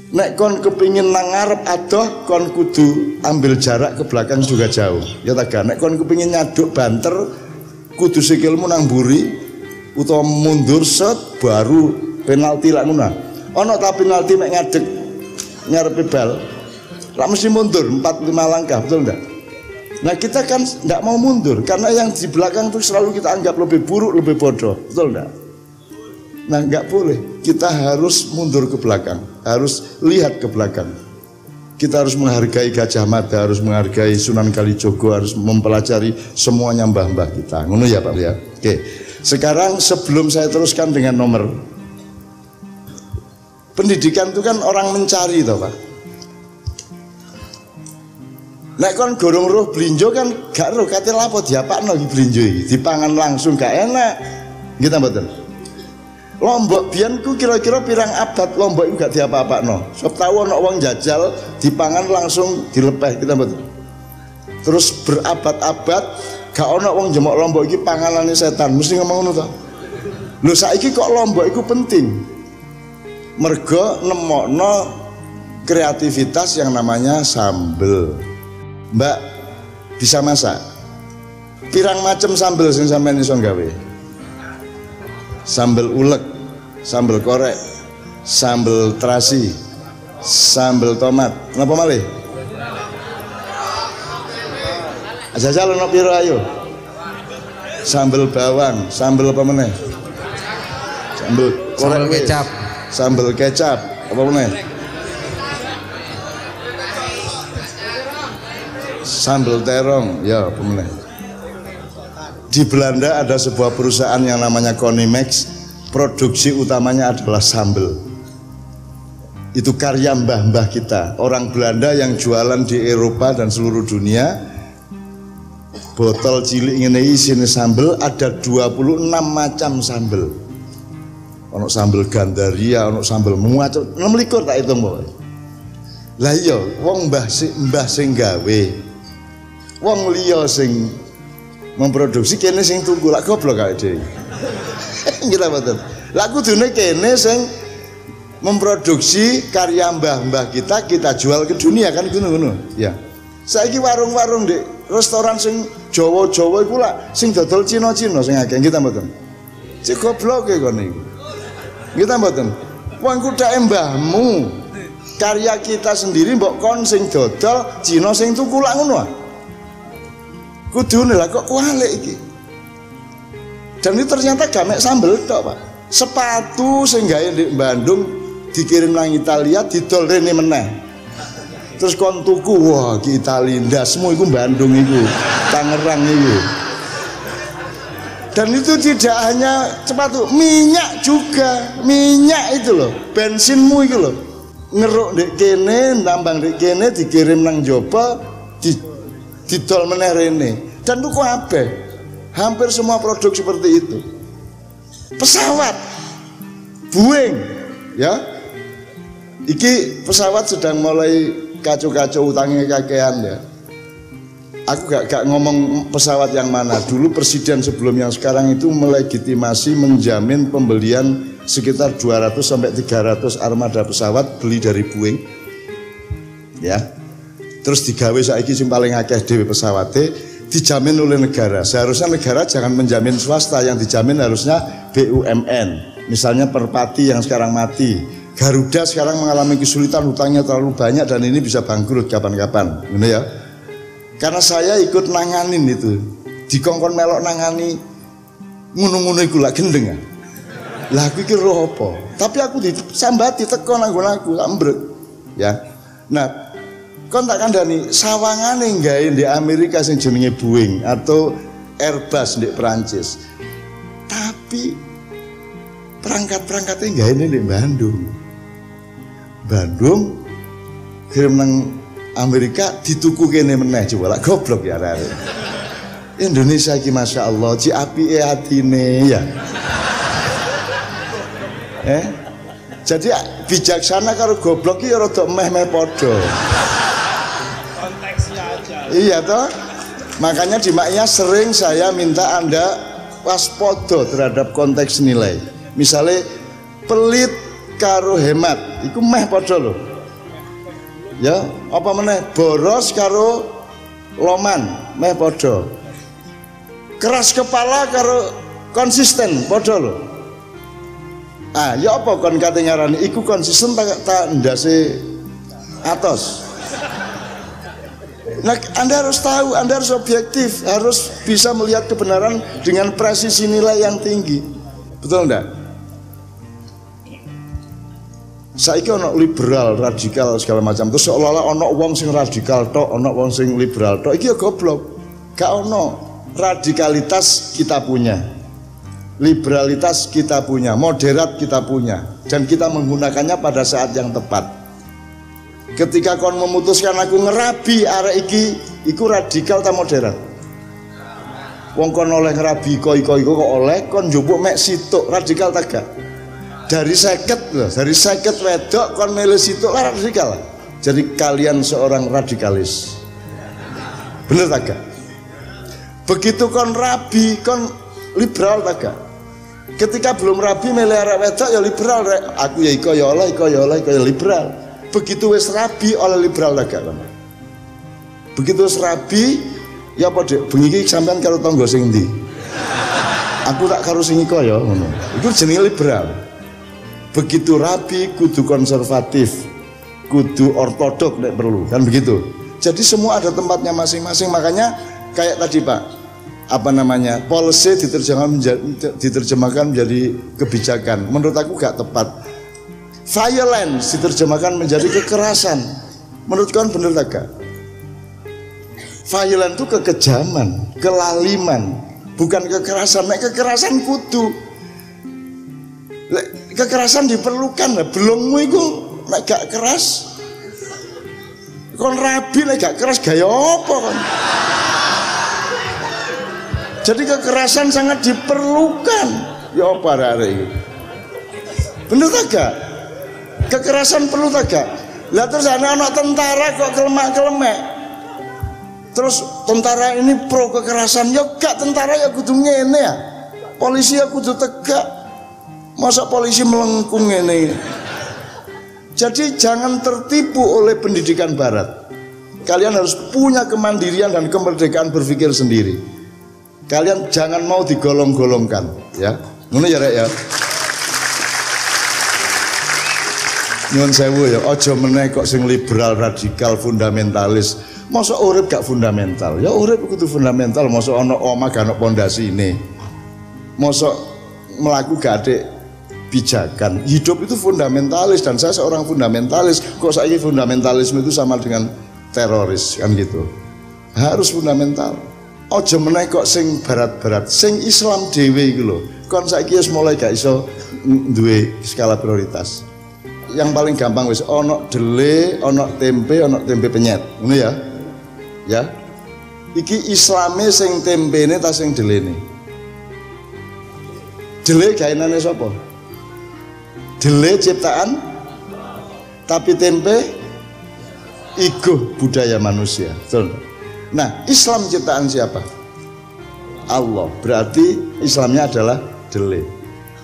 Nek kon kepingin nang ngarep adoh, kon kudu ambil jarak ke belakang juga jauh. Ya tak gak? Nek kon kepingin nyaduk banter, kudu sikilmu nang mburi utawa mundur set baru penalti lak ngono. Ono ta penalti nek ngadeg ngarepe bal. Lah mesti mundur 4-5 langkah, betul enggak? Nah kita kan enggak mau mundur karena yang di belakang tuh selalu kita anggap lebih buruk, lebih bodoh, betul enggak? Nah nggak boleh, kita harus mundur ke belakang, harus lihat ke belakang. Kita harus menghargai Gajah Mada, harus menghargai Sunan Kalijogo, harus mempelajari semuanya mbah-mbah kita. Ngono ya Pak ya. Oke, sekarang sebelum saya teruskan dengan nomor, pendidikan itu kan orang mencari toh Pak. Nek kon gorong roh blinjo kan gak roh kate lapo diapakno iki blinjo iki, dipangan langsung gak enak. Kita mboten. Lombok biyen ku kira-kira pirang abad Lombok itu gak diapa-apakno. Sebab tahu ana wong jajal dipangan langsung dilepeh kita mboten. Terus berabad-abad gak ana wong jemok Lombok iki panganane setan, mesti ngomong ngono to. Lho saiki kok Lombok iku penting. Mergo nemokno kreativitas yang namanya sambel. Mbak bisa masak? Pirang macam sambel sing sampeyan iso gawe? Sambel ulek, sambel korek, sambel terasi, sambel tomat. Napa malih? Jajal ono piro ayo? Sambel bawang, sambel apa meneh? Sambel korek, sambel kecap. Sambel kecap, apa meneh? Sambel terong, ya apa meneh? Di Belanda ada sebuah perusahaan yang namanya Konimax, produksi utamanya adalah sambel. Itu karya mbah-mbah kita, orang Belanda yang jualan di Eropa dan seluruh dunia. Botol cilik ngene isine sambel, ada 26 macam sambel. Ono sambel Gandaria, ono sambel muacok, 26 tak hitung kok. Lah iya, wong mbah sing gawe. Wong liya sing memproduksi kene sing tuku lak goblok kae dhewe. Kita betul. Lah kudune kene sing memproduksi karya mbah-mbah kita jual ke dunia kan ngono-ngono. Ya. Saiki warung-warung di restoran sing Jawa-Jawa iku lak sing dodol Cina-Cina sing akeh kita mboten. Cek goblok e kene iki. Kita mboten. Wong ku dak mbahmu. Karya kita sendiri mbok kon sing dodol Cina sing tuku lak ngono. Kudune lah kok kualik iki. Dan ini ternyata gak mek sambel tok, Pak. Sepatu sing gawe di Bandung dikirim nang Italia didol rene meneh. Terus kon tuku, wah ki Italia ndasmu iku Bandung iku, Tangerang iku. Dan itu tidak hanya sepatu, minyak juga, minyak itu loh, bensinmu itu loh. Ngeruk ndek kene, nambang ndek kene dikirim nang Jopo, didol meneh rene. Dan itu kabeh hampir semua produk seperti itu. Pesawat Boeing ya, iki pesawat sedang mulai kacau-kacau utangnya kakean ya. Aku gak ngomong pesawat yang mana. Dulu presiden sebelum yang sekarang itu melegitimasi menjamin pembelian sekitar 200 sampai 300 armada pesawat beli dari Boeing ya. Terus digawe saiki sing paling akeh dhewe pesawate dijamin oleh negara. Seharusnya negara jangan menjamin swasta, yang dijamin harusnya BUMN. Misalnya Perpati yang sekarang mati, Garuda sekarang mengalami kesulitan, hutangnya terlalu banyak dan ini bisa bangkrut kapan-kapan. Gitu ya. Karena saya ikut nanganin itu, dikongkon melok nangani ngono-ngono iku lak gendeng ya. Lah aku iki roh apa? Tapi aku disambati teko nang aku ambruk. Ya. Nah, kon tak kandhani sawangane gawe di Amerika sing jenenge Boeing atau Airbus di Perancis. Tapi perangkat-perangkatnya gawe di Bandung. Bandung kirim nang Amerika dituku kene meneh coba lah goblok ya arek. Indonesia iki Masya Allah ci apike atine ya. Jadi bijaksana karo goblok iki rada meh-meh padha. Iya toh, makanya di Maknya sering saya minta Anda waspada terhadap konteks nilai. Misalnya pelit karo hemat, itu meh padha loh. Ya, apa meneh boros karo loman meh padha. Keras kepala karo konsisten padha lho. Ah, ya apa kon kate ngarani iku konsisten tak ndase atos. Nah, Anda harus tahu, Anda harus objektif, harus bisa melihat kebenaran dengan presisi nilai yang tinggi. Betul enggak? Saiki ono liberal, radikal segala macam. Terus seolah-olah ono wong sing radikal tok, ono wong sing liberal tok. Iki ya goblok. Gak ono. Radikalitas kita punya. Liberalitas kita punya, moderat kita punya, dan kita menggunakannya pada saat yang tepat. Ketika kon memutuskan aku ngerabi arek iki, iku radikal ta moderat? Wong kon oleh ngerabi kok oleh kon njupuk mek situk, radikal ta gak? Dari 50 loh, dari 50 wedok kon milih situk lah radikal. Jadi kalian seorang radikalis. Bener tak gak? Begitu kon rabi, kon liberal tak gak? Ketika belum rabi milih arek wedok ya liberal rek. Aku ya iko ya oleh, iko ya oleh, iko ya liberal. Begitu wis rabi oleh liberal tak gak? Begitu wis rabi ya apa Dek? Bengi iki sampean karo tangga sing ndi? Aku tak karo sing iko ya ngono. Iku jenenge liberal. Begitu rabi kudu konservatif, kudu ortodok nek perlu, kan begitu. Jadi semua ada tempatnya masing-masing. Makanya kayak tadi Pak, apa namanya, policy diterjemahkan menjadi kebijakan. Menurut aku gak tepat. Violence diterjemahkan menjadi kekerasan. Menurut kalian bener tak gak? Violence itu kekejaman, kelaliman, bukan kekerasan. Nek kekerasan kudu kekerasan diperlukan lah, belummu itu nek gak keras kon rabi nek gak keras gaya apa kon. Jadi kekerasan sangat diperlukan. Ya apa arek iki? Bener tak gak? Kekerasan perlu tak gak? Lah terus anak tentara kok kelemak-kelemek. Terus tentara ini pro kekerasan, ya gak tentara ya kudu ngene ya. Polisi ya kudu tegak. Masa polisi melengkung ini? Jadi jangan tertipu oleh pendidikan barat. Kalian harus punya kemandirian dan kemerdekaan berpikir sendiri. Kalian jangan mau digolong-golongkan, ya. Ngono ya rek ya. Nyuwun sewu ya, aja meneh kok sing liberal, radikal, fundamentalis. Masa urip gak fundamental? Ya urip kudu fundamental. Masa ana omah gak ana pondasine. Masa melaku gak ada pijakan. Hidup itu fundamentalis dan saya seorang fundamentalis. Kok saya fundamentalisme itu sama dengan teroris kan gitu. Harus fundamental. Ojo meneh kok sing barat-barat, sing Islam dhewe iku lho. Kon saiki wis mulai gak iso duwe skala prioritas. Yang paling gampang wis ana dele, ana tempe penyet. Ngono ya. Ya. Iki Islame sing tempene ta sing delene? Dele gaenane sapa? Dele ciptaan, tapi tempe iku budaya manusia. Betul. Nah, Islam ciptaan siapa? Allah. Berarti Islamnya adalah dele.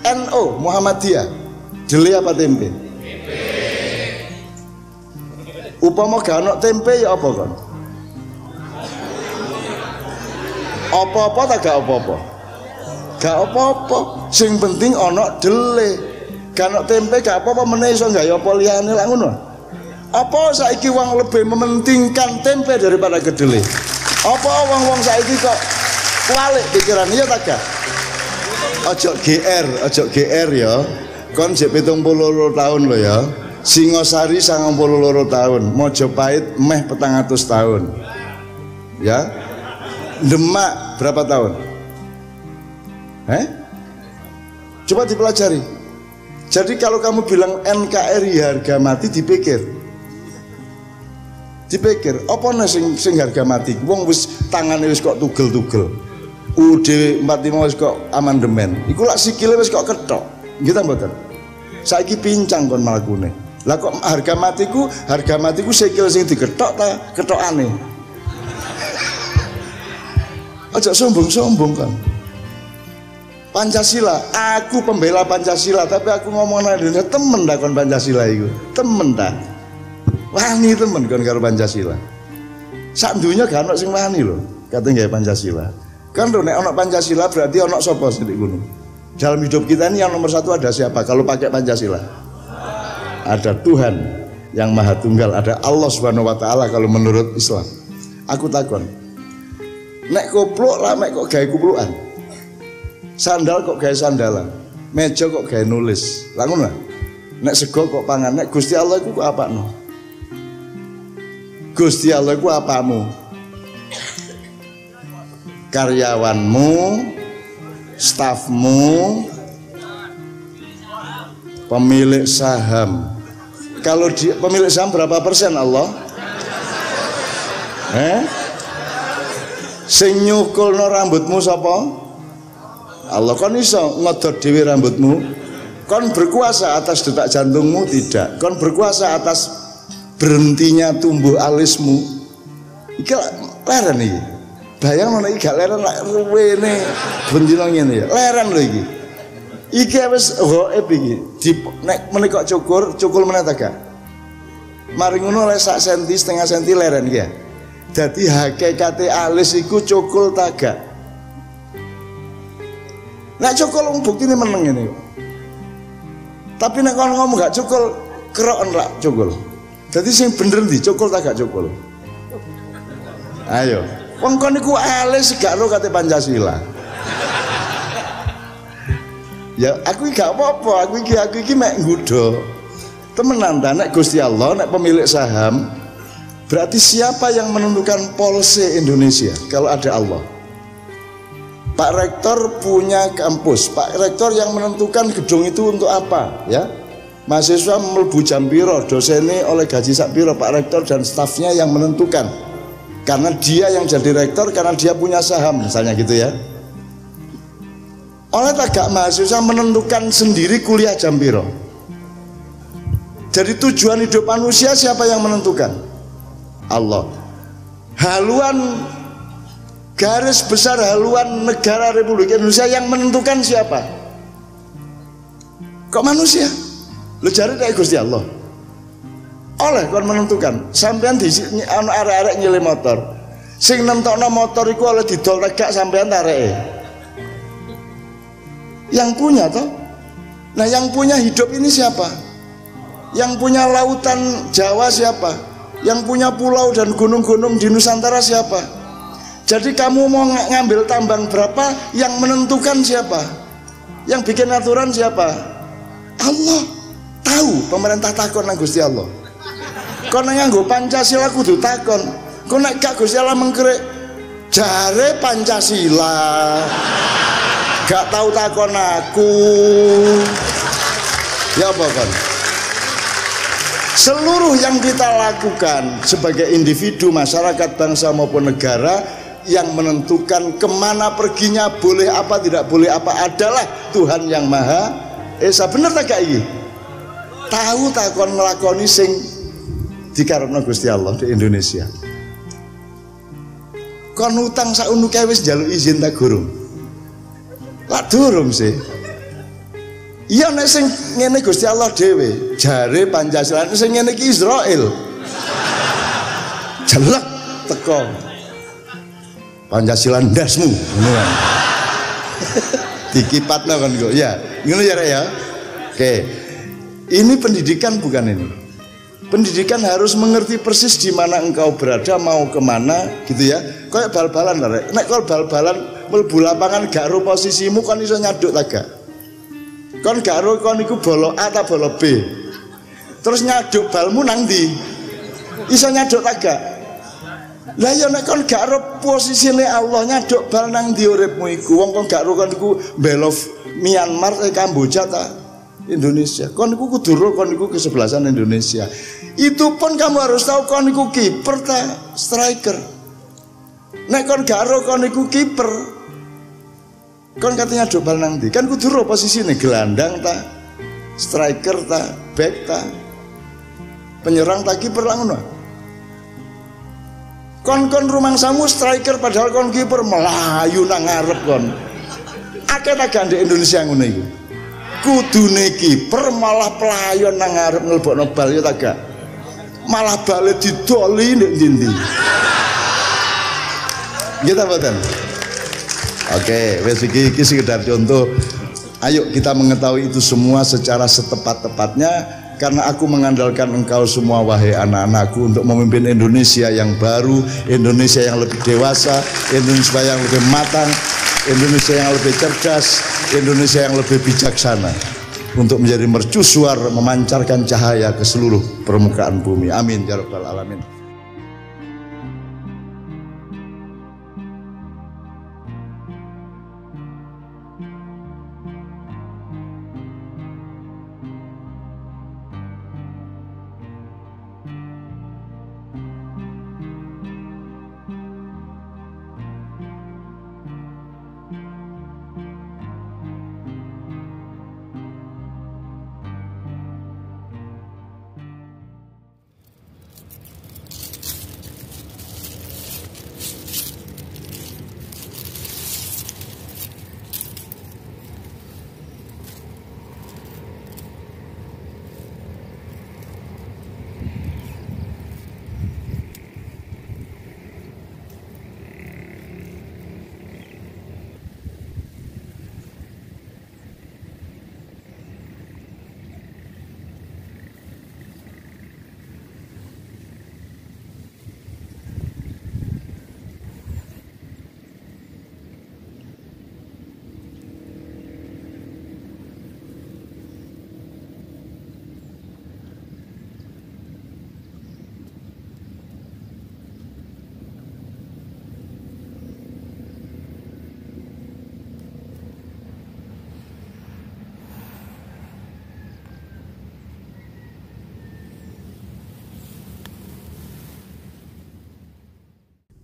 NO Muhammadiyah, dele apa tempe? Tempe. Upama gak ono tempe ya apa kon? Apa-apa tak gak apa-apa? Gak apa-apa. Sing penting ono dele. Gak ono tempe gak apa-apa meneh iso gaya apa liyane lak ngono. Apa saiki wong lebih mementingkan tempe daripada kedele? Apa wong-wong saiki kok kualik pikiran iya tak gak? Ojo GR ya. Kon jek 72 tahun lho ya. Singosari 92 tahun, Mojopahit meh 400 tahun. Ya. Demak berapa tahun? Coba dipelajari. Jadi kalau kamu bilang NKRI harga mati, dipikir apa nih sing harga mati? Wong wis tangane wis kok tugel-tugel. UUD 45 wis kok amandemen. Iku lak sikile wis kok ketok. Nggih ta mboten? Saiki pincang kon mlakune. Lah kok harga matiku sikil sing diketok ta ketokane. Aja sombong-sombong kan. Pancasila, aku pembela Pancasila, tapi aku ngomong nang temen dah kon Pancasila itu, temen dah. Wani temen kon karo Pancasila. Sak dunya gak ono sing wani lho, kate nggawe Pancasila. Kan lho nek ono Pancasila berarti ono sapa sing ngono. Dalam hidup kita ini yang nomor satu ada siapa kalau pakai Pancasila? Ada Tuhan yang Maha Tunggal, ada Allah Subhanahu wa taala kalau menurut Islam. Aku takon. Nek kupluk lah mek kok gawe kuplukan. Sandal kok gawe sandalan. Meja kok gawe nulis. Lah ngono. Nek sego kok pangan, nek Gusti Allah iku kok apakno? Gusti Allah iku apamu? Karyawanmu, stafmu, pemilik saham. Kalau pemilik saham berapa persen Allah? Sing nyukulno rambutmu sapa? Allah. Kon iso ngodot dhewe rambutmu? Kon berkuasa atas detak jantungmu? Tidak. Kon berkuasa atas berhentinya tumbuh alismu? Iki leren iki. Bayang ana iki gak leren lak ruwene bendina ngene ya. Leren lho iki. Iki wis gaib iki. Nek menika cukul meneh ta gak? Mari ngono lek sak senti setengah senti leren iki ya. Dadi hakikate alis iku cukul ta gak? Nek cukul buktine meneng ngene. Tapi nek kon ngomong gak cukul, keroken lak cukul. Dadi sing bener ndi cukul ta gak cukul? Ayo. Wong kon niku alis gak ro kate Pancasila. Ya aku iki gak apa-apa, aku iki mek nggodho. Temenan ta nek Gusti Allah nek pemilik saham, berarti siapa yang menentukan polisi Indonesia kalau ada Allah? Pak Rektor punya kampus, Pak Rektor yang menentukan gedung itu untuk apa, ya? Mahasiswa mlebu jam piro, dosennya oleh gaji sak piro, Pak Rektor dan stafnya yang menentukan. Karena dia yang jadi rektor, karena dia punya saham, misalnya gitu ya. Oleh tagak mahasiswa menentukan sendiri kuliah jam piro. Jadi tujuan hidup manusia siapa yang menentukan? Allah. Haluan garis besar haluan negara Republik Indonesia yang menentukan siapa? Kok manusia? Lu cari dari Gusti Allah. Oleh kon menentukan. Sampean di ana arek-arek nyilih motor. Sing nentokno motor iku oleh didol tegak sampean areke. Yang punya toh? Nah, yang punya hidup ini siapa? Yang punya lautan Jawa siapa? Yang punya pulau dan gunung-gunung di Nusantara siapa? Jadi kamu mau ngambil tambang berapa, yang menentukan siapa? Yang bikin aturan siapa? Allah. Tahu pemerintah takon nang Gusti Allah. Kon nganggo Pancasila kudu takon. Kon nek gak Gusti Allah mengkrik jare Pancasila. Gak tahu takon aku. Ya apa kon? Seluruh yang kita lakukan sebagai individu, masyarakat, bangsa maupun negara, yang menentukan kemana perginya, boleh apa tidak boleh apa adalah Tuhan yang Maha Esa. Bener tak gak iki? Tahu takon nglakoni sing dikarepno Gusti Allah di Indonesia. Kon utang sak unuke wis njaluk izin ta gurung? Lak durung sih. Iya nek sing ngene Gusti Allah dhewe, jare Pancasila sing ngene iki Israel. Jelek teko. Pancasila ndasmu ngono kan. Dikipatno kan kok. Ya, ngono ya Rek ya. Oke. Ini pendidikan bukan ini. Pendidikan harus mengerti persis di mana engkau berada, mau kemana gitu ya. Kayak bal-balan lah Rek. Nek kau bal-balan mlebu lapangan gak ro posisimu kan iso nyaduk ta gak? Kon gak ro kon iku bolo A ta bolo B. Terus nyaduk balmu nang ndi? Iso nyaduk ta gak? Lah ya nek kon gak ro posisine Allah nyaduk bal nang ndi uripmu iku. Wong kon gak ro kon iku belo Myanmar Kamboja ta Indonesia. Kon iku kudu ro kon iku kesebelasan Indonesia. Itu pun kamu harus tahu kon iku kiper ta striker. Nek kon gak ro kon iku kiper. Kon katanya dobal nang ndi? Kan kudu ro posisine gelandang ta, striker ta, back ta, penyerang ta, kiper lah ngono. Kon rumangsamu striker padahal kon kiper melayu nang ngarep kon. Akeh ta gandhe Indonesia ngono iku. Kudune kiper malah pelayon nang ngarep nglebokno bal ya ta gak? malah balik didoli ndek ndi. Kita mboten. Oke, wis iki sekedar contoh. Ayo kita mengetahui itu semua secara setepat-tepatnya, karena aku mengandalkan engkau semua wahai anak-anakku untuk memimpin Indonesia yang baru, Indonesia yang lebih dewasa, Indonesia yang lebih matang, Indonesia yang lebih cerdas, Indonesia yang lebih bijaksana, untuk menjadi mercusuar memancarkan cahaya ke seluruh permukaan bumi. Amin ya rabbal alamin.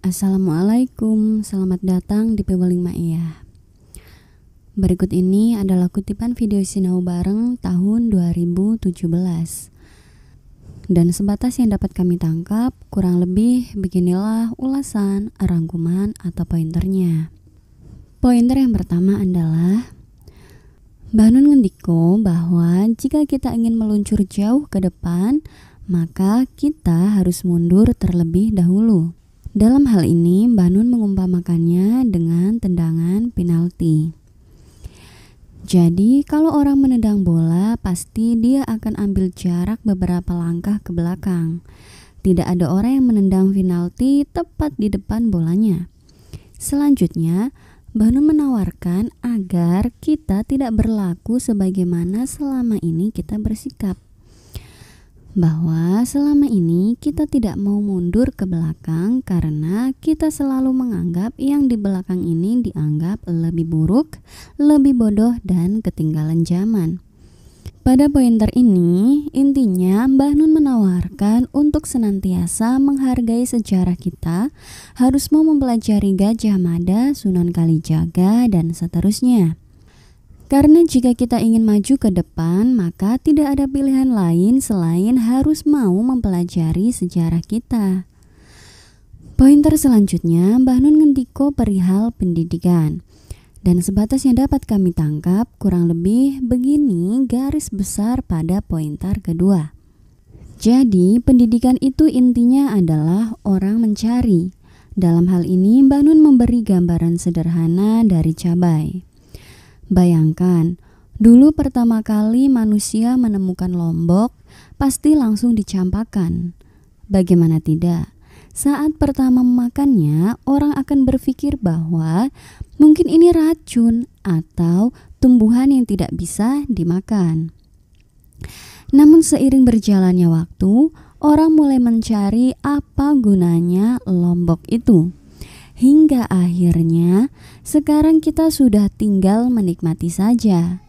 Assalamualaikum, selamat datang di Piweling Ma'iyah. Berikut ini adalah kutipan video Sinau Bareng tahun 2017. Dan sebatas yang dapat kami tangkap, kurang lebih beginilah ulasan, rangkuman, atau pointernya. Pointer yang pertama adalah Mbah Nun ngendiko bahwa jika kita ingin meluncur jauh ke depan, maka kita harus mundur terlebih dahulu. Dalam hal ini, Mbah Nun mengumpamakannya dengan tendangan penalti. Jadi, kalau orang menendang bola, pasti dia akan ambil jarak beberapa langkah ke belakang. Tidak ada orang yang menendang penalti tepat di depan bolanya. Selanjutnya, Mbah Nun menawarkan agar kita tidak berlaku sebagaimana selama ini kita bersikap. Bahwa selama ini kita tidak mau mundur ke belakang karena kita selalu menganggap yang di belakang ini dianggap lebih buruk, lebih bodoh, dan ketinggalan zaman. Pada pointer ini, intinya Mbah Nun menawarkan untuk senantiasa menghargai sejarah kita, harus mau mempelajari Gajah Mada, Sunan Kalijaga, dan seterusnya. Karena jika kita ingin maju ke depan, maka tidak ada pilihan lain selain harus mau mempelajari sejarah kita. Pointer selanjutnya, Mbah Nun ngendiko perihal pendidikan. Dan sebatas yang dapat kami tangkap, kurang lebih begini garis besar pada pointer kedua. Jadi, pendidikan itu intinya adalah orang mencari. Dalam hal ini, Mbah Nun memberi gambaran sederhana dari cabai. Bayangkan, dulu pertama kali manusia menemukan lombok, pasti langsung dicampakkan. Bagaimana tidak? Saat pertama memakannya, orang akan berpikir bahwa mungkin ini racun atau tumbuhan yang tidak bisa dimakan. Namun seiring berjalannya waktu, orang mulai mencari apa gunanya lombok itu. Hingga akhirnya sekarang kita sudah tinggal menikmati saja.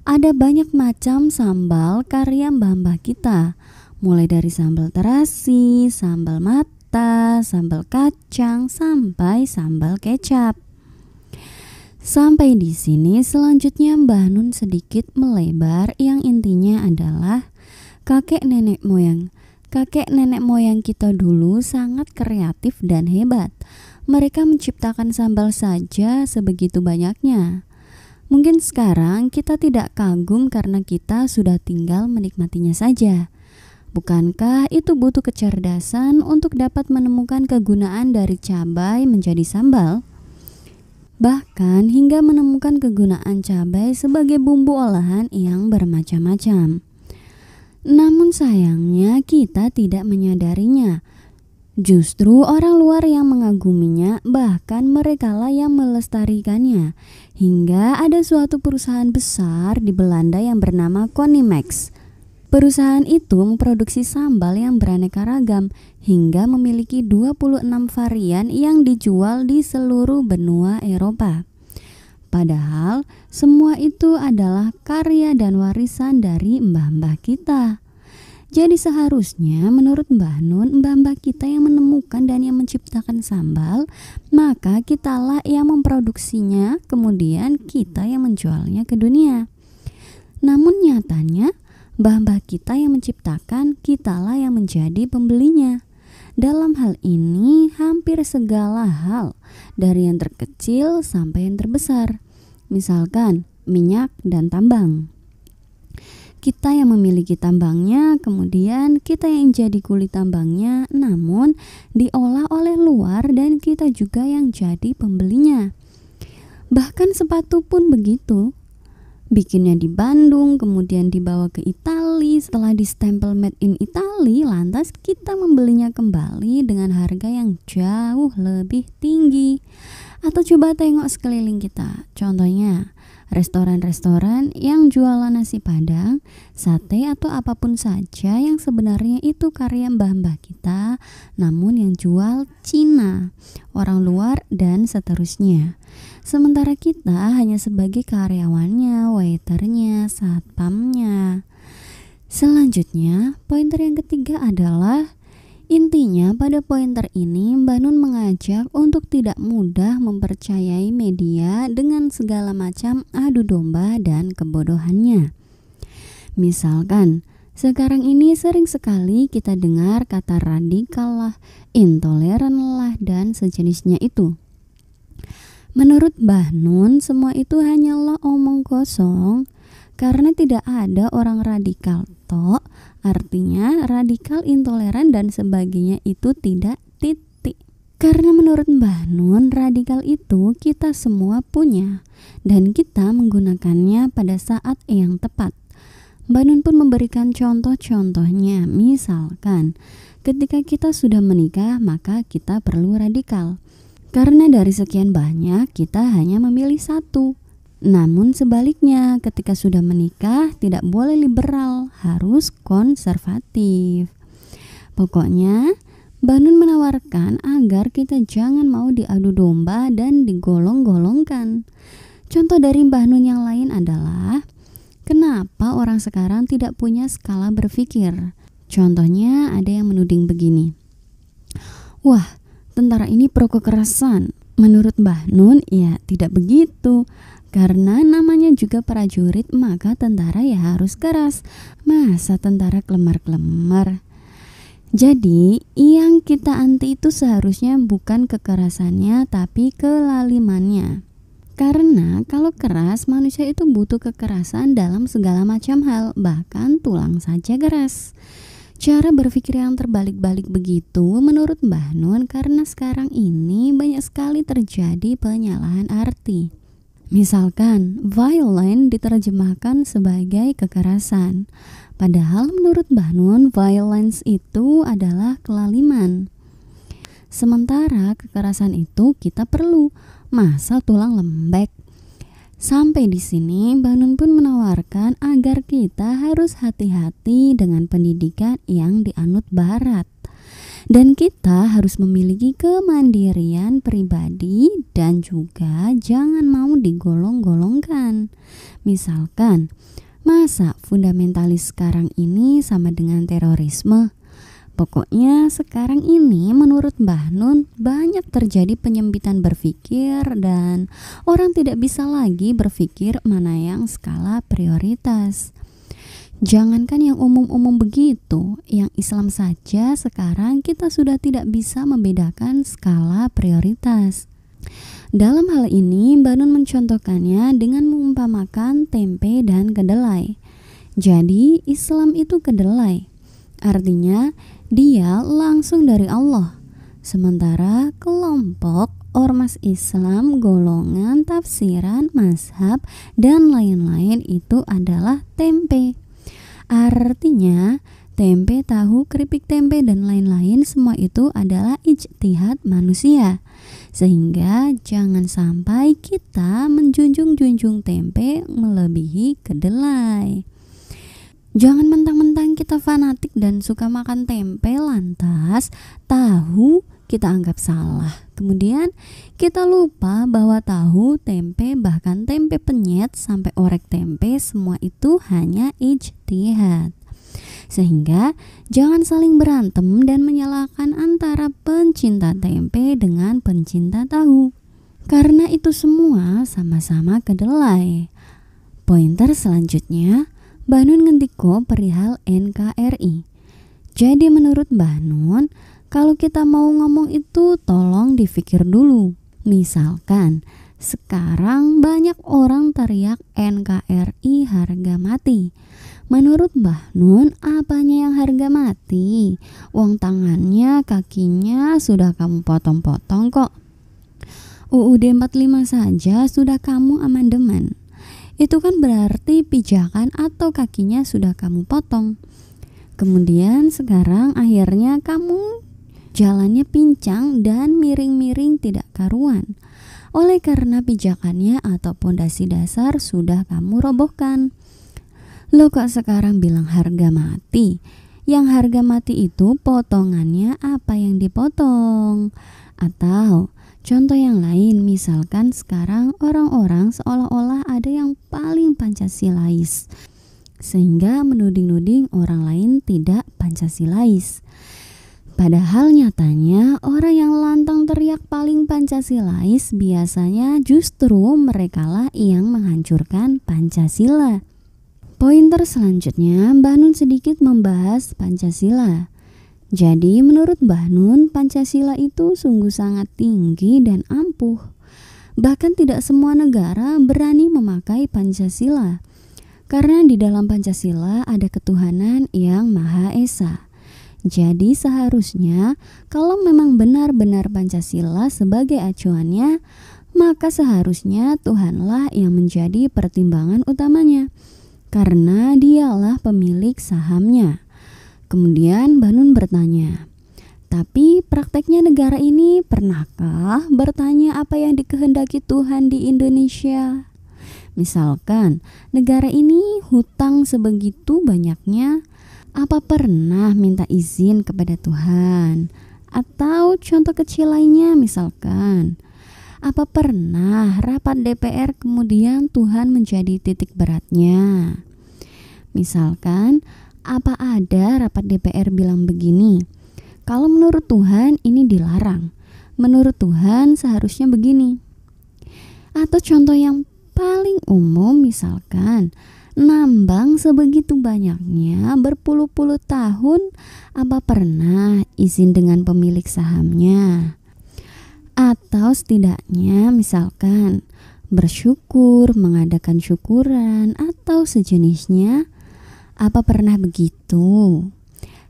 Ada banyak macam sambal karya mbah-mbah kita, mulai dari sambal terasi, sambal mata, sambal kacang, sampai sambal kecap. Sampai di sini selanjutnya Mbah Nun sedikit melebar, yang intinya adalah kakek nenek moyang. Kakek nenek moyang kita dulu sangat kreatif dan hebat. Mereka menciptakan sambal saja sebegitu banyaknya. Mungkin sekarang kita tidak kagum karena kita sudah tinggal menikmatinya saja. Bukankah itu butuh kecerdasan untuk dapat menemukan kegunaan dari cabai menjadi sambal? Bahkan hingga menemukan kegunaan cabai sebagai bumbu olahan yang bermacam-macam. Namun sayangnya kita tidak menyadarinya. Justru orang luar yang mengaguminya, bahkan merekalah yang melestarikannya. Hingga ada suatu perusahaan besar di Belanda yang bernama Conimax. Perusahaan itu memproduksi sambal yang beraneka ragam hingga memiliki 26 varian yang dijual di seluruh benua Eropa. Padahal semua itu adalah karya dan warisan dari mbah-mbah kita. Jadi seharusnya menurut Mbah Nun, mbah-mbah kita yang menemukan dan yang menciptakan sambal, maka kitalah yang memproduksinya, kemudian kita yang menjualnya ke dunia. Namun nyatanya mbah-mbah kita yang menciptakan, kitalah yang menjadi pembelinya. Dalam hal ini hampir segala hal, dari yang terkecil sampai yang terbesar. Misalkan minyak dan tambang. Kita yang memiliki tambangnya, kemudian kita yang jadi kuli tambangnya, namun diolah oleh luar dan kita juga yang jadi pembelinya. Bahkan sepatu pun begitu. Bikinnya di Bandung, kemudian dibawa ke Italia, setelah distempel made in Italy, lantas kita membelinya kembali dengan harga yang jauh lebih tinggi. Atau coba tengok sekeliling kita, contohnya restoran-restoran yang jualan nasi padang, sate atau apapun saja yang sebenarnya itu karya mbah-mbah kita, namun yang jual Cina, orang luar dan seterusnya. Sementara kita hanya sebagai karyawannya, waiternya, satpamnya. Selanjutnya, pointer yang ketiga adalah intinya pada pointer ini Mbah Nun mengajak untuk tidak mudah mempercayai media dengan segala macam adu domba dan kebodohannya. Misalkan, sekarang ini sering sekali kita dengar kata radikal lah, intoleran lah, dan sejenisnya itu. Menurut Mbah Nun, semua itu hanyalah omong kosong karena tidak ada orang radikal tok, artinya radikal, intoleran dan sebagainya itu tidak titik. Karena menurut Mbah Nun, radikal itu kita semua punya dan kita menggunakannya pada saat yang tepat. Mbah Nun pun memberikan contoh-contohnya, misalkan ketika kita sudah menikah maka kita perlu radikal. Karena dari sekian banyak kita hanya memilih satu. Namun sebaliknya ketika sudah menikah tidak boleh liberal, harus konservatif. Pokoknya Mbah Nun menawarkan agar kita jangan mau diadu domba dan digolong-golongkan. Contoh dari Mbah Nun yang lain adalah kenapa orang sekarang tidak punya skala berpikir. Contohnya ada yang menuding begini. Wah, tentara ini pro kekerasan. Menurut Mbah Nun, ya tidak begitu. Karena namanya juga prajurit, maka tentara ya harus keras. Masa tentara kelemar-kelemar? Jadi, yang kita anti itu seharusnya bukan kekerasannya, tapi kelalimannya. Karena kalau keras, manusia itu butuh kekerasan dalam segala macam hal, bahkan tulang saja keras. Cara berpikir yang terbalik-balik begitu menurut Mbah Nun karena sekarang ini banyak sekali terjadi penyalahan arti. Misalkan, violent diterjemahkan sebagai kekerasan. Padahal menurut Mbah Nun, violence itu adalah kelaliman. Sementara kekerasan itu kita perlu, masa tulang lembek. Sampai di sini, Mbah Nun pun menawarkan agar kita harus hati-hati dengan pendidikan yang dianut Barat. Dan kita harus memiliki kemandirian pribadi dan juga jangan mau digolong-golongkan. Misalkan, masa fundamentalis sekarang ini sama dengan terorisme? Pokoknya sekarang ini menurut Mbah Nun banyak terjadi penyempitan berpikir dan orang tidak bisa lagi berpikir mana yang skala prioritas. Jangankan yang umum-umum begitu, yang Islam saja sekarang kita sudah tidak bisa membedakan skala prioritas. Dalam hal ini Mbah Nun mencontohkannya dengan mengumpamakan tempe dan kedelai. Jadi Islam itu kedelai. Artinya dia langsung dari Allah. Sementara kelompok ormas Islam, golongan, tafsiran, mazhab, dan lain-lain itu adalah tempe. Artinya tempe, tahu, keripik tempe, dan lain-lain semua itu adalah ijtihad manusia. Sehingga jangan sampai kita menjunjung-junjung tempe melebihi kedelai. Jangan mentang-mentang kita fanatik dan suka makan tempe, lantas tahu kita anggap salah. Kemudian kita lupa bahwa tahu, tempe, bahkan tempe penyet sampai orek tempe, semua itu hanya ijtihad. Sehingga jangan saling berantem dan menyalahkan antara pencinta tempe dengan pencinta tahu, karena itu semua sama-sama kedelai. Pointer selanjutnya, Mbah Nun ngendiko perihal NKRI. Jadi menurut Mbah Nun, kalau kita mau ngomong itu tolong dipikir dulu. Misalkan sekarang banyak orang teriak NKRI harga mati. Menurut Mbah Nun, apanya yang harga mati? Wong tangannya, kakinya sudah kamu potong-potong kok. UUD 45 saja sudah kamu amandemen. Itu kan berarti pijakan atau kakinya sudah kamu potong. Kemudian sekarang akhirnya kamu jalannya pincang dan miring-miring tidak karuan. Oleh karena pijakannya atau pondasi dasar sudah kamu robohkan. Lo kok sekarang bilang harga mati? Yang harga mati itu potongannya apa yang dipotong? Atau contoh yang lain, misalkan sekarang orang-orang seolah-olah ada yang paling Pancasilais, sehingga menuding-nuding orang lain tidak Pancasilais. Padahal nyatanya orang yang lantang teriak paling Pancasilais biasanya justru merekalah yang menghancurkan Pancasila. Pointer selanjutnya, Mbah Nun sedikit membahas Pancasila. Jadi menurut Mbah Nun, Pancasila itu sungguh sangat tinggi dan ampuh. Bahkan tidak semua negara berani memakai Pancasila. Karena di dalam Pancasila ada ketuhanan yang Maha Esa. Jadi seharusnya kalau memang benar-benar Pancasila sebagai acuannya, maka seharusnya Tuhanlah yang menjadi pertimbangan utamanya. Karena dialah pemilik sahamnya. Kemudian Mbah Nun bertanya, tapi prakteknya negara ini pernahkah bertanya apa yang dikehendaki Tuhan di Indonesia? Misalkan negara ini hutang sebegitu banyaknya, apa pernah minta izin kepada Tuhan? Atau contoh kecil lainnya, misalkan apa pernah rapat DPR kemudian Tuhan menjadi titik beratnya? Misalkan apa ada rapat DPR bilang begini, kalau menurut Tuhan ini dilarang, menurut Tuhan seharusnya begini. Atau contoh yang paling umum, misalkan nambang sebegitu banyaknya berpuluh-puluh tahun, apa pernah izin dengan pemilik sahamnya? Atau setidaknya misalkan bersyukur, mengadakan syukuran atau sejenisnya, apa pernah begitu?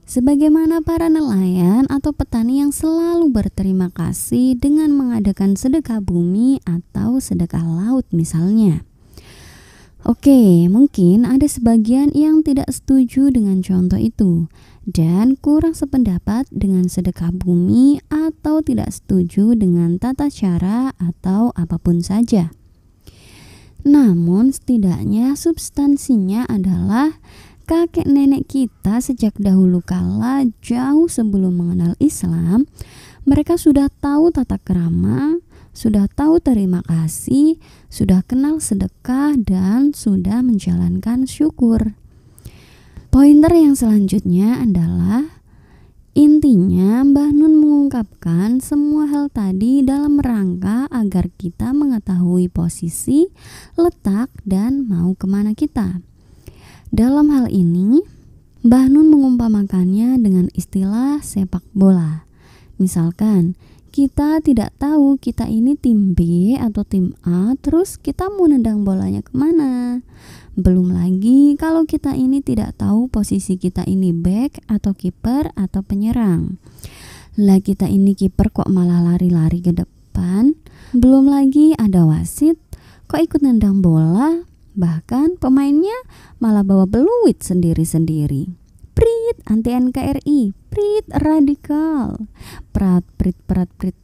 Sebagaimana para nelayan atau petani yang selalu berterima kasih dengan mengadakan sedekah bumi atau sedekah laut misalnya. Oke, mungkin ada sebagian yang tidak setuju dengan contoh itu dan kurang sependapat dengan sedekah bumi atau tidak setuju dengan tata cara atau apapun saja. Namun setidaknya substansinya adalah kakek nenek kita sejak dahulu kala, jauh sebelum mengenal Islam, mereka sudah tahu tata krama, sudah tahu terima kasih, sudah kenal sedekah, dan sudah menjalankan syukur. Pointer yang selanjutnya adalah intinya Mbah Nun mengungkapkan semua hal tadi dalam rangka agar kita mengetahui posisi, letak, dan mau kemana kita. Dalam hal ini, Mbah Nun mengumpamakannya dengan istilah sepak bola. Misalkan kita tidak tahu kita ini tim B atau tim A, terus kita mau nendang bolanya kemana. Belum lagi kalau kita ini tidak tahu posisi kita ini back atau kiper atau penyerang. Lah kita ini kiper kok malah lari-lari ke depan. Belum lagi ada wasit kok ikut nendang bola. Bahkan pemainnya malah bawa beluit sendiri-sendiri. Prit anti NKRI, prit radikal, prat prit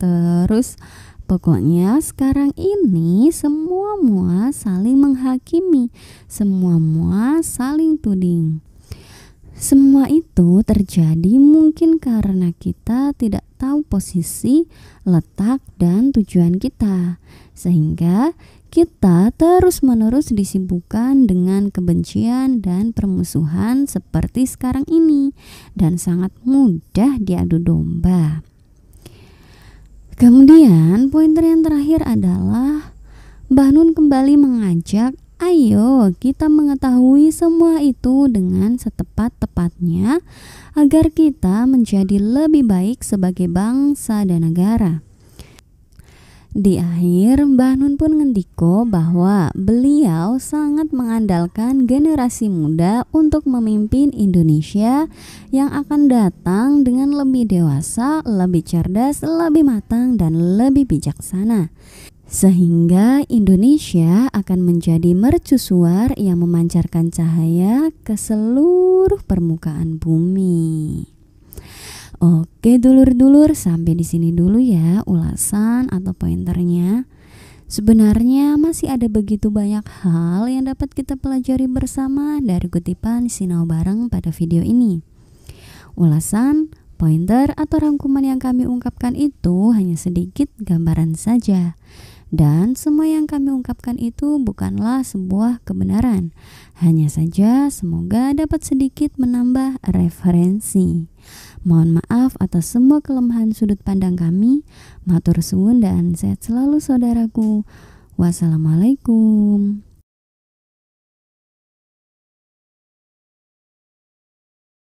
terus. Pokoknya sekarang ini semua saling menghakimi, semua saling tuding. Semua itu terjadi mungkin karena kita tidak tahu posisi, letak, dan tujuan kita, sehingga kita terus-menerus disibukkan dengan kebencian dan permusuhan seperti sekarang ini, dan sangat mudah diadu domba. Kemudian pointer yang terakhir adalah Mbah Nun kembali mengajak, ayo kita mengetahui semua itu dengan setepat-tepatnya agar kita menjadi lebih baik sebagai bangsa dan negara. Di akhir, Mbah Nun pun ngendiko bahwa beliau sangat mengandalkan generasi muda untuk memimpin Indonesia yang akan datang dengan lebih dewasa, lebih cerdas, lebih matang, dan lebih bijaksana. Sehingga Indonesia akan menjadi mercusuar yang memancarkan cahaya ke seluruh permukaan bumi. Oke dulur-dulur, sampai di sini dulu ya ulasan atau pointernya. Sebenarnya masih ada begitu banyak hal yang dapat kita pelajari bersama dari kutipan Sinau Bareng pada video ini. Ulasan, pointer atau rangkuman yang kami ungkapkan itu hanya sedikit gambaran saja. Dan semua yang kami ungkapkan itu bukanlah sebuah kebenaran. Hanya saja semoga dapat sedikit menambah referensi. Mohon maaf atas semua kelemahan sudut pandang kami. Matur suwun dan sehat selalu saudaraku. Wassalamualaikum.